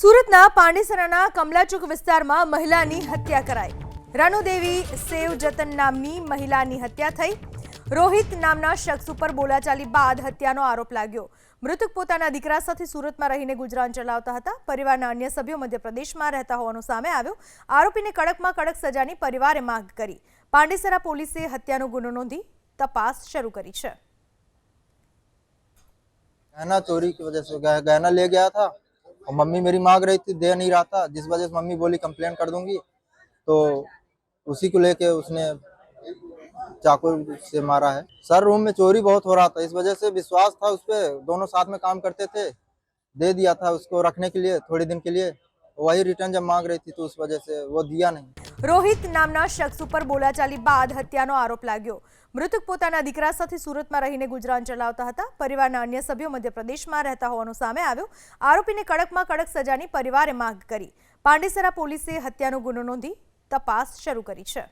સુરતના પાંડેસરાના કમલાચોક વિસ્તારમાં મહિલાની હત્યા કરાઈ। રાનુદેવી સેવ જતન નામની મહિલાની હત્યા થઈ। રોહિત નામના શખ્સ ઉપર બોલાચાલી બાદ હત્યાનો આરોપ લાગ્યો। મૃતક પોતાના દીકરા સાથે સુરતમાં રહીને ગુજરાન ચલાવતા હતા। પરિવારના અન્ય સભ્યો મધ્યપ્રદેશમાં રહેતા હોવાનું સામે આવ્યું। આરોપીને કડકમાં કડક સજાની પરિવારે માંગ કરી। પાંડેસરા પોલીસે હત્યાનો ગુનો નોંધી તપાસ શરૂ કરી છે। गहना चोरी की वजह से गहना ले गया था और मम्मी मेरी मांग रही थी, दे नहीं रहा था, जिस वजह से मम्मी बोली कंप्लेंट कर दूंगी। तो उसी को लेके उसने चाकू से मारा है। सर रूम में चोरी बहुत हो रहा था, इस वजह से विश्वास था उस पे, दोनों साथ में काम करते थे, दे दिया था उसको रखने के लिए थोड़ी दिन के लिए। वही रिटर्न जब मांग रही थी तो उस वजह से वो दिया नहीं। રોહિત નામના શખ્સ ઉપર બોલાચાલી બાદ હત્યાનો આરોપ લાગ્યો। મૃતક પોતાના દીકરા સાથે સુરતમાં રહીને ગુજરાન ચલાવતા હતા। પરિવારના અન્ય સભ્યો મધ્યપ્રદેશમાં રહેતા હોવાનું સામે આવ્યું। આરોપીને કડકમાં કડક સજાની પરિવારે માંગ કરી। પાંડેસરા પોલીસે હત્યાનો ગુનો નોંધી તપાસ શરૂ કરી છે।